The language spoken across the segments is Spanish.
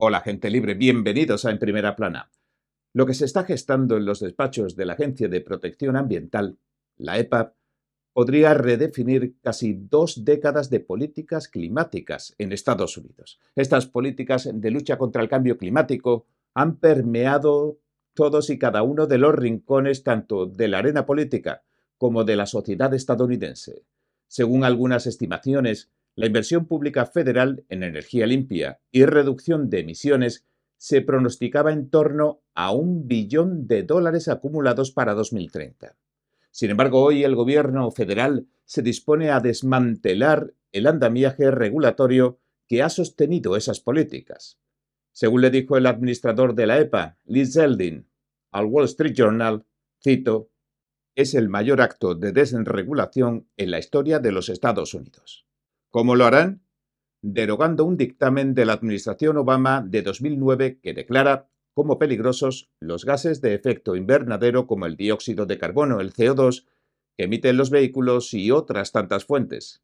Hola, gente libre, bienvenidos a En Primera Plana. Lo que se está gestando en los despachos de la Agencia de Protección Ambiental, la EPA, podría redefinir casi 2 décadas de políticas climáticas en Estados Unidos. Estas políticas de lucha contra el cambio climático han permeado todos y cada uno de los rincones tanto de la arena política como de la sociedad estadounidense. Según algunas estimaciones, la inversión pública federal en energía limpia y reducción de emisiones se pronosticaba en torno a $1 billón acumulados para 2030. Sin embargo, hoy el gobierno federal se dispone a desmantelar el andamiaje regulatorio que ha sostenido esas políticas. Según le dijo el administrador de la EPA, Lee Zeldin, al Wall Street Journal, cito, es el mayor acto de desregulación en la historia de los Estados Unidos. ¿Cómo lo harán? Derogando un dictamen de la administración Obama de 2009 que declara como peligrosos los gases de efecto invernadero como el dióxido de carbono, el CO2, que emiten los vehículos y otras tantas fuentes.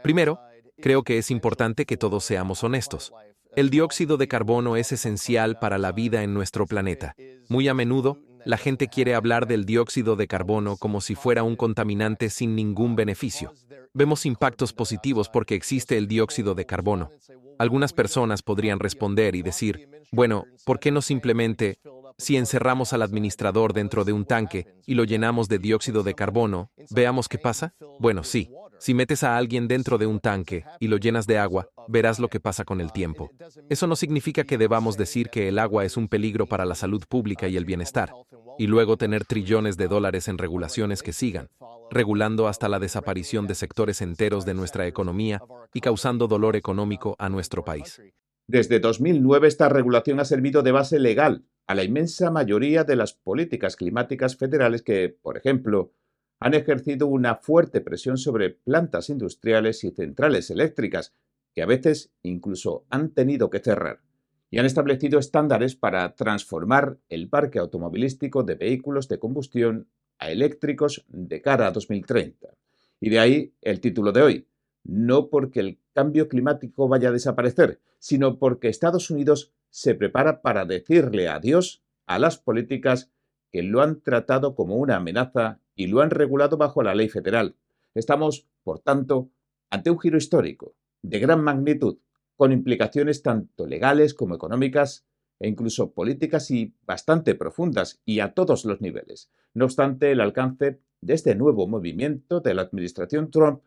Primero, creo que es importante que todos seamos honestos. El dióxido de carbono es esencial para la vida en nuestro planeta. Muy a menudo, la gente quiere hablar del dióxido de carbono como si fuera un contaminante sin ningún beneficio. Vemos impactos positivos porque existe el dióxido de carbono. Algunas personas podrían responder y decir, bueno, ¿por qué no simplemente, si encerramos al administrador dentro de un tanque y lo llenamos de dióxido de carbono, veamos qué pasa? Bueno, sí. Si metes a alguien dentro de un tanque y lo llenas de agua, verás lo que pasa con el tiempo. Eso no significa que debamos decir que el agua es un peligro para la salud pública y el bienestar, y luego tener trillones de dólares en regulaciones que sigan, regulando hasta la desaparición de sectores enteros de nuestra economía y causando dolor económico a nuestro país. Desde 2009 esta regulación ha servido de base legal a la inmensa mayoría de las políticas climáticas federales que, por ejemplo, han ejercido una fuerte presión sobre plantas industriales y centrales eléctricas, que a veces incluso han tenido que cerrar, y han establecido estándares para transformar el parque automovilístico de vehículos de combustión a eléctricos de cara a 2030. Y de ahí el título de hoy, no porque el cambio climático vaya a desaparecer, sino porque Estados Unidos se prepara para decirle adiós a las políticas que lo han tratado como una amenaza y lo han regulado bajo la ley federal. Estamos, por tanto, ante un giro histórico de gran magnitud, con implicaciones tanto legales como económicas e incluso políticas y bastante profundas y a todos los niveles. No obstante, el alcance de este nuevo movimiento de la administración Trump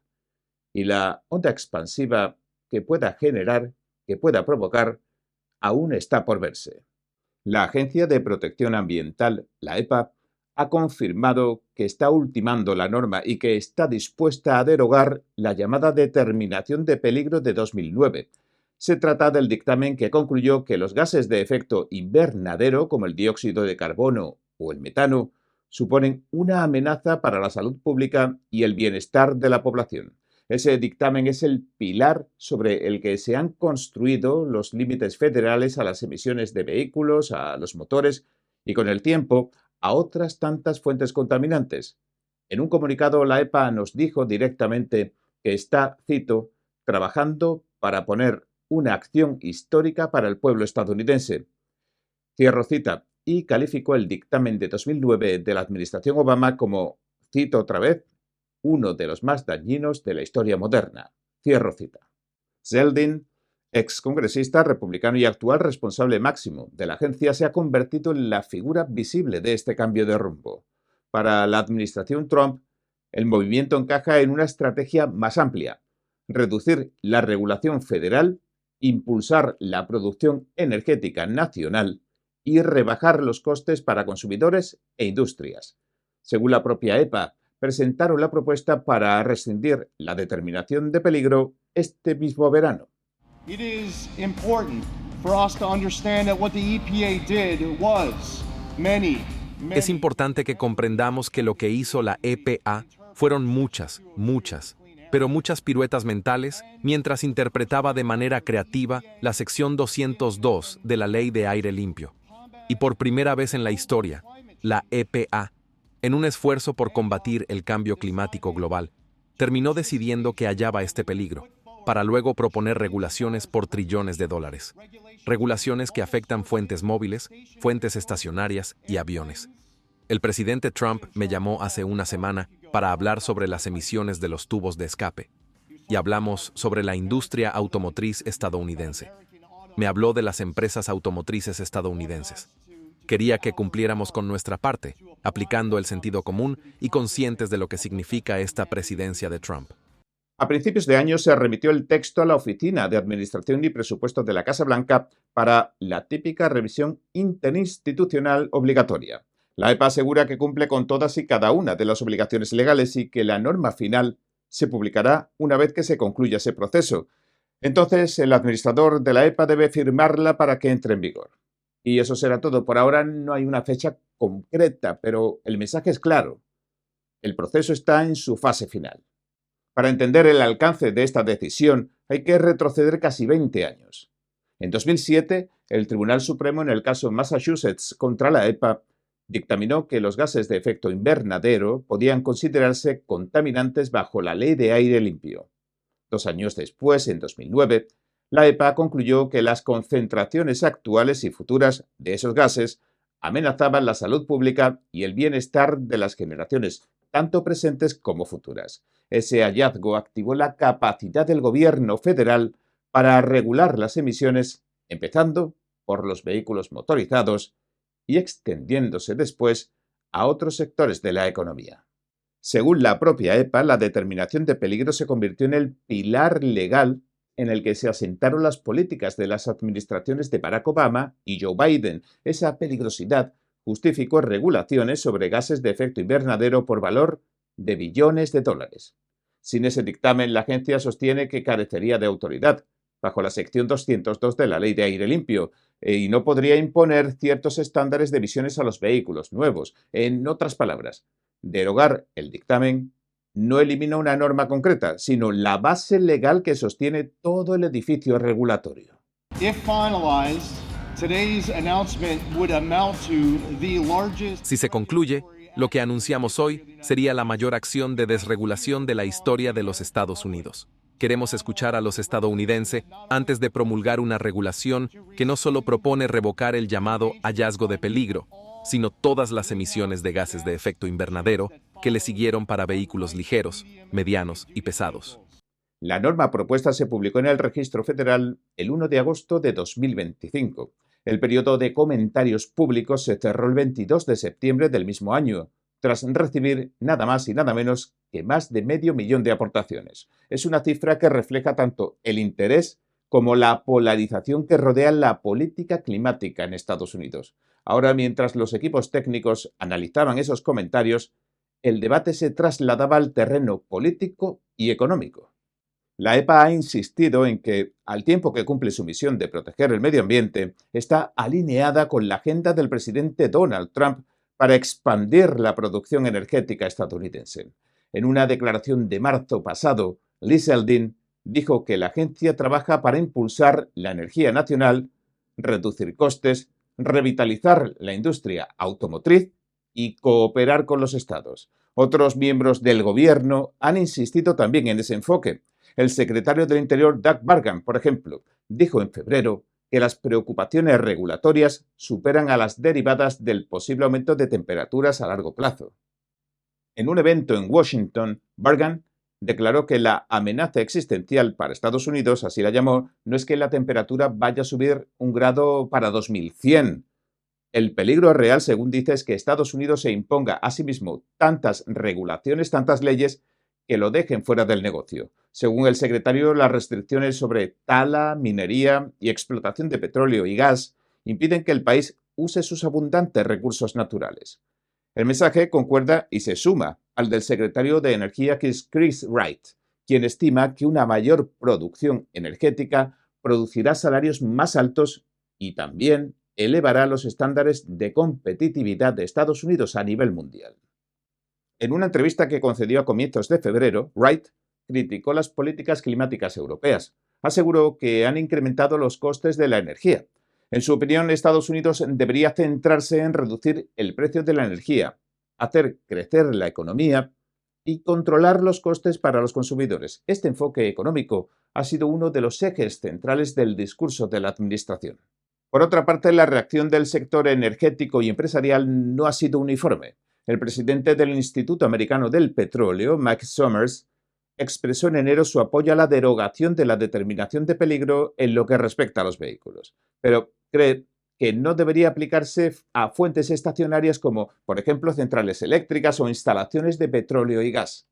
y la onda expansiva que pueda generar, que pueda provocar, aún está por verse. La Agencia de Protección Ambiental, la EPA, ha confirmado que está ultimando la norma y que está dispuesta a derogar la llamada Determinación de Peligro de 2009. Se trata del dictamen que concluyó que los gases de efecto invernadero, como el dióxido de carbono o el metano, suponen una amenaza para la salud pública y el bienestar de la población. Ese dictamen es el pilar sobre el que se han construido los límites federales a las emisiones de vehículos, a los motores y, con el tiempo, a otras tantas fuentes contaminantes. En un comunicado, la EPA nos dijo directamente que está, cito, trabajando para poner una acción histórica para el pueblo estadounidense. Cierro cita, y calificó el dictamen de 2009 de la administración Obama como, cito otra vez, uno de los más dañinos de la historia moderna. Cierro cita. Zeldin, excongresista republicano y actual responsable máximo de la agencia, se ha convertido en la figura visible de este cambio de rumbo. Para la administración Trump, el movimiento encaja en una estrategia más amplia: reducir la regulación federal, impulsar la producción energética nacional y rebajar los costes para consumidores e industrias. Según la propia EPA, presentaron la propuesta para rescindir la determinación de peligro este mismo verano. It is important for us to understand that what the EPA did was Es importante que comprendamos que lo que hizo la EPA fueron muchas piruetas mentales mientras interpretaba de manera creativa la sección 202 de la Ley de Aire Limpio. Y por primera vez en la historia, la EPA, en un esfuerzo por combatir el cambio climático global, terminó decidiendo que hallaba este peligro, para luego proponer regulaciones por trillones de dólares. Regulaciones que afectan fuentes móviles, fuentes estacionarias y aviones. El presidente Trump me llamó hace una semana para hablar sobre las emisiones de los tubos de escape. Y hablamos sobre la industria automotriz estadounidense. Me habló de las empresas automotrices estadounidenses. Quería que cumpliéramos con nuestra parte, aplicando el sentido común y conscientes de lo que significa esta presidencia de Trump. A principios de año se remitió el texto a la Oficina de Administración y Presupuestos de la Casa Blanca para la típica revisión interinstitucional obligatoria. La EPA asegura que cumple con todas y cada una de las obligaciones legales y que la norma final se publicará una vez que se concluya ese proceso. Entonces, el administrador de la EPA debe firmarla para que entre en vigor. Y eso será todo. Por ahora no hay una fecha concreta, pero el mensaje es claro. El proceso está en su fase final. Para entender el alcance de esta decisión hay que retroceder casi 20 años. En 2007, el Tribunal Supremo en el caso Massachusetts contra la EPA dictaminó que los gases de efecto invernadero podían considerarse contaminantes bajo la Ley de Aire Limpio. 2 años después, en 2009, la EPA concluyó que las concentraciones actuales y futuras de esos gases amenazaban la salud pública y el bienestar de las generaciones tanto presentes como futuras. Ese hallazgo activó la capacidad del gobierno federal para regular las emisiones, empezando por los vehículos motorizados y extendiéndose después a otros sectores de la economía. Según la propia EPA, la determinación de peligro se convirtió en el pilar legal en el que se asentaron las políticas de las administraciones de Barack Obama y Joe Biden. Esa peligrosidad justificó regulaciones sobre gases de efecto invernadero por valor de billones de dólares. Sin ese dictamen, la agencia sostiene que carecería de autoridad, bajo la sección 202 de la Ley de Aire Limpio, y no podría imponer ciertos estándares de emisiones a los vehículos nuevos. En otras palabras, derogar el dictamen no elimina una norma concreta, sino la base legal que sostiene todo el edificio regulatorio. Si se concluye, lo que anunciamos hoy sería la mayor acción de desregulación de la historia de los Estados Unidos. Queremos escuchar a los estadounidenses antes de promulgar una regulación que no solo propone revocar el llamado hallazgo de peligro, sino todas las emisiones de gases de efecto invernadero que le siguieron para vehículos ligeros, medianos y pesados. La norma propuesta se publicó en el Registro Federal el 1 de agosto de 2025. El periodo de comentarios públicos se cerró el 22 de septiembre del mismo año, tras recibir nada más y nada menos que más de 500.000 de aportaciones. Es una cifra que refleja tanto el interés como la polarización que rodea la política climática en Estados Unidos. Ahora, mientras los equipos técnicos analizaban esos comentarios, el debate se trasladaba al terreno político y económico. La EPA ha insistido en que, al tiempo que cumple su misión de proteger el medio ambiente, está alineada con la agenda del presidente Donald Trump para expandir la producción energética estadounidense. En una declaración de marzo pasado, Lee Zeldin dijo que la agencia trabaja para impulsar la energía nacional, reducir costes, revitalizar la industria automotriz y cooperar con los estados. Otros miembros del gobierno han insistido también en ese enfoque. El secretario del Interior, Doug Burgum, por ejemplo, dijo en febrero que las preocupaciones regulatorias superan a las derivadas del posible aumento de temperaturas a largo plazo. En un evento en Washington, Burgum declaró que la amenaza existencial para Estados Unidos, así la llamó, no es que la temperatura vaya a subir 1 grado para 2100. El peligro real, según dice, es que Estados Unidos se imponga a sí mismo tantas regulaciones, tantas leyes, que lo dejen fuera del negocio. Según el secretario, las restricciones sobre tala, minería y explotación de petróleo y gas impiden que el país use sus abundantes recursos naturales. El mensaje concuerda y se suma al del secretario de Energía, Chris Wright, quien estima que una mayor producción energética producirá salarios más altos y también elevará los estándares de competitividad de Estados Unidos a nivel mundial. En una entrevista que concedió a comienzos de febrero, Wright criticó las políticas climáticas europeas. Aseguró que han incrementado los costes de la energía. En su opinión, Estados Unidos debería centrarse en reducir el precio de la energía, hacer crecer la economía y controlar los costes para los consumidores. Este enfoque económico ha sido uno de los ejes centrales del discurso de la administración. Por otra parte, la reacción del sector energético y empresarial no ha sido uniforme. El presidente del Instituto Americano del Petróleo, Mike Sommers, expresó en enero su apoyo a la derogación de la determinación de peligro en lo que respecta a los vehículos, pero cree que no debería aplicarse a fuentes estacionarias como, por ejemplo, centrales eléctricas o instalaciones de petróleo y gas.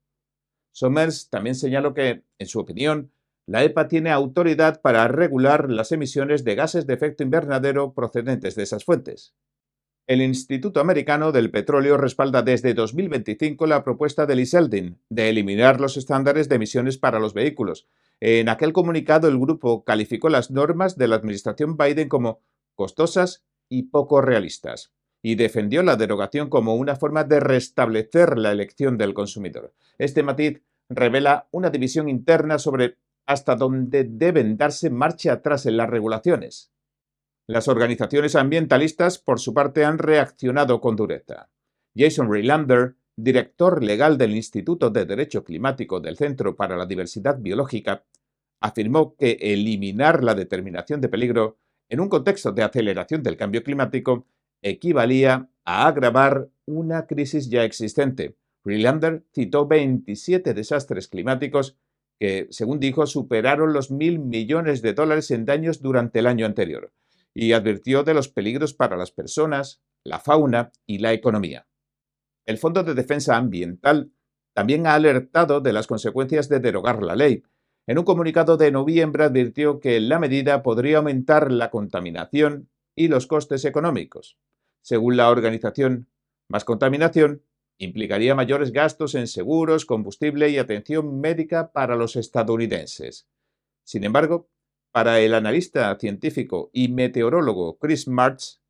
Sommers también señaló que, en su opinión, la EPA tiene autoridad para regular las emisiones de gases de efecto invernadero procedentes de esas fuentes. El Instituto Americano del Petróleo respalda desde 2025 la propuesta de Lee Zeldin de eliminar los estándares de emisiones para los vehículos. En aquel comunicado, el grupo calificó las normas de la administración Biden como costosas y poco realistas, y defendió la derogación como una forma de restablecer la elección del consumidor. Este matiz revela una división interna sobre hasta dónde deben darse marcha atrás en las regulaciones. Las organizaciones ambientalistas, por su parte, han reaccionado con dureza. Jason Reilander, director legal del Instituto de Derecho Climático del Centro para la Diversidad Biológica, afirmó que eliminar la determinación de peligro en un contexto de aceleración del cambio climático equivalía a agravar una crisis ya existente. Reilander citó 27 desastres climáticos que, según dijo, superaron los $1.000 millones en daños durante el año anterior, y advirtió de los peligros para las personas, la fauna y la economía. El Fondo de Defensa Ambiental también ha alertado de las consecuencias de derogar la ley. En un comunicado de noviembre advirtió que la medida podría aumentar la contaminación y los costes económicos. Según la organización, más contaminación implicaría mayores gastos en seguros, combustible y atención médica para los estadounidenses. Sin embargo, para el analista científico y meteorólogo Chris Marks,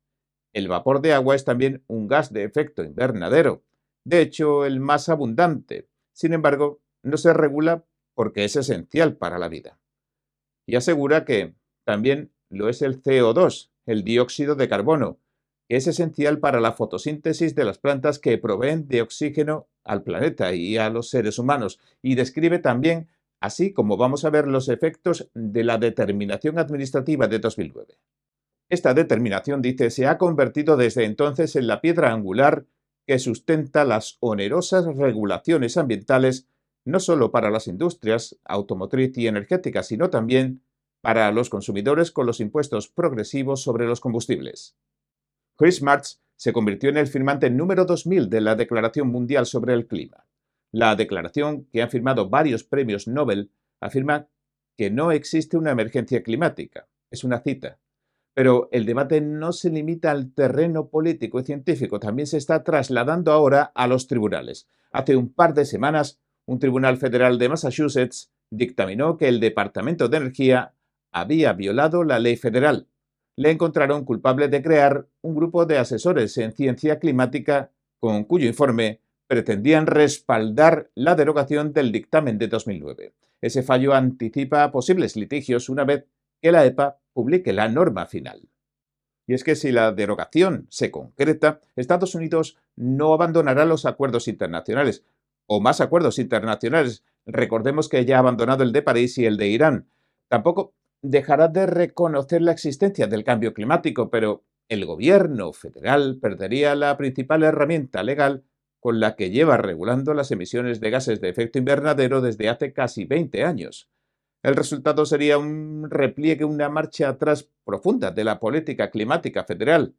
el vapor de agua es también un gas de efecto invernadero, de hecho el más abundante. Sin embargo, no se regula porque es esencial para la vida. Y asegura que también lo es el CO2, el dióxido de carbono, que es esencial para la fotosíntesis de las plantas que proveen de oxígeno al planeta y a los seres humanos, y describe también, así como vamos a ver, los efectos de la determinación administrativa de 2009. Esta determinación, dice, se ha convertido desde entonces en la piedra angular que sustenta las onerosas regulaciones ambientales no solo para las industrias automotriz y energética, sino también para los consumidores con los impuestos progresivos sobre los combustibles. Chris Marks se convirtió en el firmante número 2000 de la Declaración Mundial sobre el Clima. La declaración, que han firmado varios premios Nobel, afirma que no existe una emergencia climática. Es una cita. Pero el debate no se limita al terreno político y científico, también se está trasladando ahora a los tribunales. Hace un par de semanas, un tribunal federal de Massachusetts dictaminó que el Departamento de Energía había violado la ley federal. Le encontraron culpable de crear un grupo de asesores en ciencia climática con cuyo informe pretendían respaldar la derogación del dictamen de 2009. Ese fallo anticipa posibles litigios una vez que la EPA publique la norma final. Y es que si la derogación se concreta, Estados Unidos no abandonará los acuerdos internacionales, o más acuerdos internacionales. Recordemos que ya ha abandonado el de París y el de Irán. Tampoco dejará de reconocer la existencia del cambio climático, pero el gobierno federal perdería la principal herramienta legal con la que lleva regulando las emisiones de gases de efecto invernadero desde hace casi 20 años. El resultado sería un repliegue, una marcha atrás profunda de la política climática federal,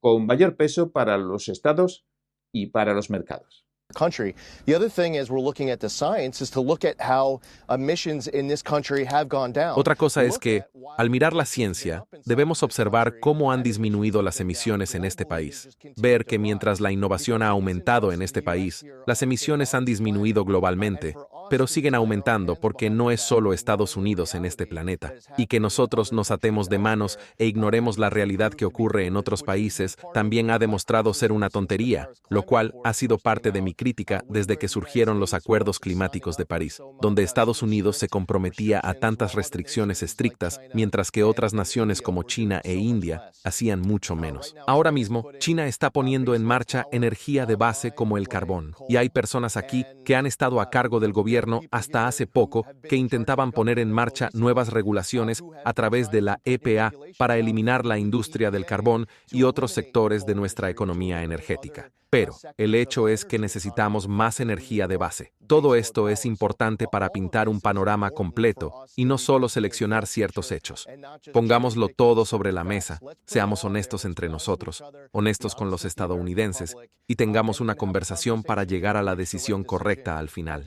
con mayor peso para los estados y para los mercados. Country. The other thing as we're looking at the science is to look at how emissions in this country have gone down. Otra cosa es que, al mirar la ciencia, debemos observar cómo han disminuido las emisiones en este país. Ver que mientras la innovación ha aumentado en este país, las emisiones han disminuido globalmente, pero siguen aumentando porque no es solo Estados Unidos en este planeta, y que nosotros nos atemos de manos e ignoremos la realidad que ocurre en otros países también ha demostrado ser una tontería, lo cual ha sido parte de mi crítica desde que surgieron los acuerdos climáticos de París, donde Estados Unidos se comprometía a tantas restricciones estrictas mientras que otras naciones como China e India hacían mucho menos. Ahora mismo, China está poniendo en marcha energía de base como el carbón, y hay personas aquí que han estado a cargo del gobierno hasta hace poco que intentaban poner en marcha nuevas regulaciones a través de la EPA para eliminar la industria del carbón y otros sectores de nuestra economía energética. Pero el hecho es que necesitamos más energía de base. Todo esto es importante para pintar un panorama completo y no solo seleccionar ciertos hechos. Pongámoslo todo sobre la mesa, seamos honestos entre nosotros, honestos con los estadounidenses y tengamos una conversación para llegar a la decisión correcta al final.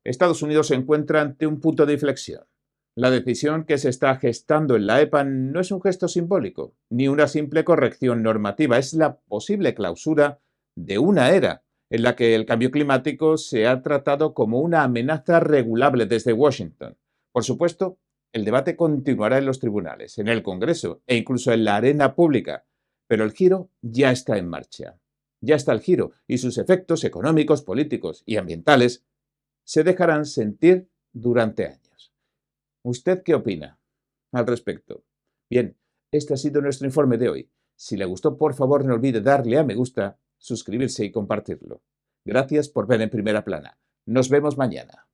Estados Unidos se encuentra ante un punto de inflexión. La decisión que se está gestando en la EPA no es un gesto simbólico, ni una simple corrección normativa, es la posible clausura de una era en la que el cambio climático se ha tratado como una amenaza regulable desde Washington. Por supuesto, el debate continuará en los tribunales, en el Congreso e incluso en la arena pública, pero el giro ya está en marcha. Ya está el giro y sus efectos económicos, políticos y ambientales se dejarán sentir durante años. ¿Usted qué opina al respecto? Bien, este ha sido nuestro informe de hoy. Si le gustó, por favor, no olvide darle a me gusta, suscribirse y compartirlo. Gracias por ver En Primera Plana. Nos vemos mañana.